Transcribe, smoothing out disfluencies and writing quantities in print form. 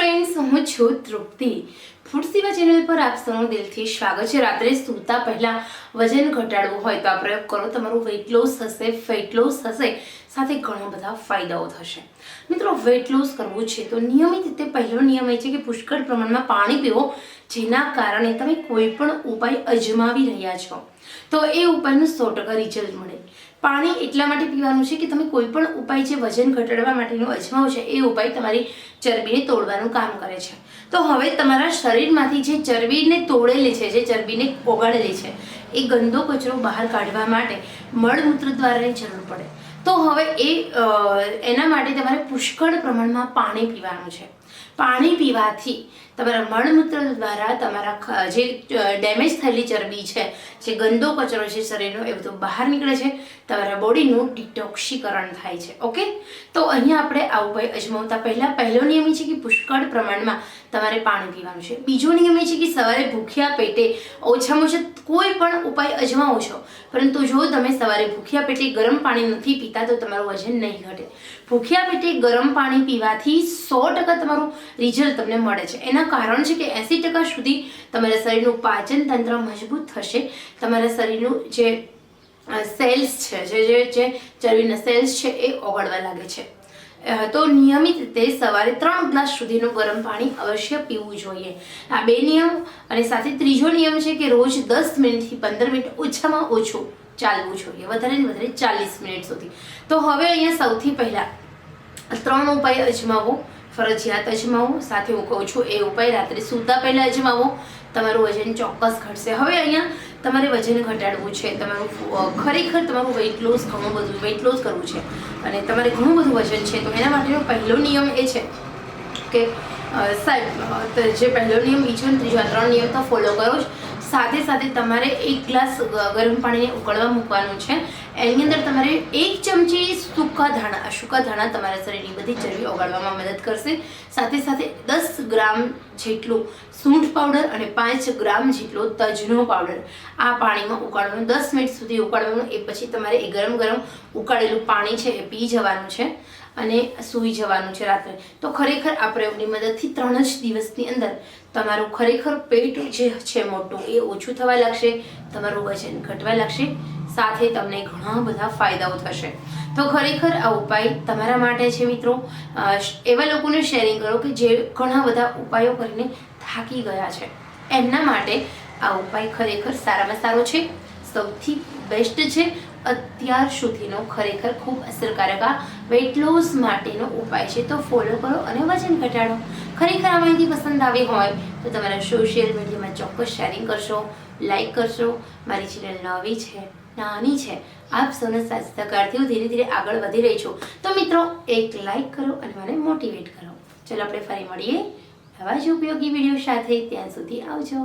Friends, હું છું તૃપ્તિ. Food સેવા ચેનલ પર આપ સૌનું દિલથી સ્વાગત છે. રાત્રે સૂતા પહેલા વજન ઘટાડવું હોય તો આ પ્રયોગ કરો. તમારું વેઇટ લોસ થશે, ફેટ લોસ થશે, સાથે ઘણા બધા ફાયદાઓ થશે. મિત્રો, વેઇટ લોસ કરવું છે તો નિયમિત રીતે પહેલો નિયમ એ છે કે પુષ્કળ પ્રમાણમાં પાણી પીવો. જેના કારણે તમે કોઈ પણ ઉપાય અજમાવી રહ્યા છો તો એ ઉપાયનું 100% રિઝલ્ટ મળે. પાણી એટલા માટે પીવાનું છે કે તમે કોઈ પણ ઉપાય જે વજન ઘટાડવા માટેનો અજમાવો છે એ ઉપાય તમારી ચરબીને તોડવાનું કામ કરે છે. તો હવે તમારા શરીરમાંથી જે ચરબીને તોડેલી છે, જે ચરબીને ઓગાળેલી છે, એ ગંદો કચરો બહાર કાઢવા માટે મળમૂત્ર દ્વારાની જરૂર પડે. તો હવે એના માટે તમારે પુષ્કળ પ્રમાણમાં પાણી પીવાનું છે. પાણી પીવાથી તમારા મળમૂત્ર દ્વારા તમારા જે ડેમેજ થયેલી ચરબી છે, જે ગંદો કચરો છે શરીરનો, એ બધું બહાર નીકળે છે. તમારા બોડીનું ડિટોક્સીકરણ થાય છે. ઓકે, તો અહીંયા આપણે આ ઉપાય અજમાવતા પહેલો નિયમ એ છે કે પુષ્કળ પ્રમાણમાં તમારે પાણી પીવાનું છે. બીજો નિયમ એ છે કે સવારે ભૂખ્યા પેટે ઓછામાં ઓછા કોઈ પણ ઉપાય અજમાવો છો, પરંતુ જો તમે સવારે ભૂખ્યા પેટે ગરમ પાણી નથી પીતા તો તમારું વજન નહીં ઘટે. ભૂખ્યા પેટે ગરમ પાણી પીવાથી 100% તમારું રિઝલ્ટ તમને મળે છે. એના કારણ છે કે 80% સુધી તમારા શરીરનું પાચન તંત્ર મજબૂત થશે. તમારા શરીરનું જે સેલ્સ છે, જે ચરબીના સેલ્સ છે, એ ઓગળવા લાગે છે. તો નિયમિત રીતે સવારે 3 ગ્લાસ સુધીનું ગરમ પાણી અવશ્ય પીવું જોઈએ. આ 2 નિયમ, અને સાથે ત્રીજો નિયમ છે કે રોજ 10 મિનિટથી 15 મિનિટ ઓછામાં ઓછું ચાલવું જોઈએ, વધારે ને વધારે 40 મિનિટ સુધી. તો હવે અહીંયા સૌથી પહેલા 3 ઉપાય અજમાવો, ફરજિયાત અજમાવો. સાથે હું કહું છું એ ઉપાય રાત્રે સૂતા પહેલા અજમાવો, તમારું વજન ચોક્કસ ઘટશે. હવે અહીંયા તમારે વજન ઘટાડવું છે, ખરેખર તમારું વેઇટ લોસ, ઘણું બધું વેઇટ લોસ કરવું છે અને તમારે ઘણું બધું વજન છે. તો એના માટેનો પહેલો નિયમ એ છે કે જે પહેલો નિયમ, બીજો અને ત્રીજો, આ 3 નિયમ તો ફોલો કરો જ. સાથે સાથે તમારે 1 ગ્લાસ ગરમ પાણીને ઉકળવા મૂકવાનું છે. એની અંદર તમારે 1 ચમચી સૂકા ધાણા તમારા શરીરની બધી ચરબી ઓગાળવામાં મદદ કરશે. સાથે સાથે 10 ગ્રામ જેટલું સૂંઠ પાવડર અને 5 ગ્રામ જેટલો તજનો પાવડર આ પાણીમાં ઉકાળવાનું, 10 મિનિટ સુધી ઉકાળવાનું. એ પછી તમારે એ ગરમ ઉકાળેલું પાણી છે એ પી જવાનું છે અને સૂઈ જવાનું છે રાત્રે. તો ખરેખર આ પ્રયોગની મદદથી 3 જ દિવસની અંદર તમારું ખરેખર પેટ જે છે મોટું એ ઓછું થવા લાગશે, તમારું વજન ઘટવા લાગશે, સાથે તમને ઘણા બધા ફાયદાઓ થશે. તો ખરેખર આ ઉપાય તમારા માટે છે મિત્રો. એવા લોકોને શેરિંગ કરો કે જે ઘણા બધા ઉપાયો કરીને થાકી ગયા છે. એમના માટે આ ઉપાય ખરેખર સારામાં સારો છે, સૌથી બેસ્ટ છે અત્યાર સુધીનો. ખરેખર ખૂબ અસરકારક આ વેઇટ લોસ માટેનો ઉપાય છે. તો ફોલો કરો અને વજન ઘટાડો. ખરેખર આ માહિતી પસંદ આવી હોય તો તમારા સોશિયલ મીડિયામાં ચોક્કસ શેરિંગ કરશો, લાઈક કરશો. મારી ચેનલ નવી છે, નાની છે, આપ સૌના સહકારથી હું ધીરે ધીરે આગળ વધી રહી છું. તો મિત્રો, એક લાઈક કરો અને મને મોટિવેટ કરો. ચલો આપણે ફરી મળીએ આવા જ ઉપયોગી વિડીયો સાથે. ત્યાં સુધી આવજો.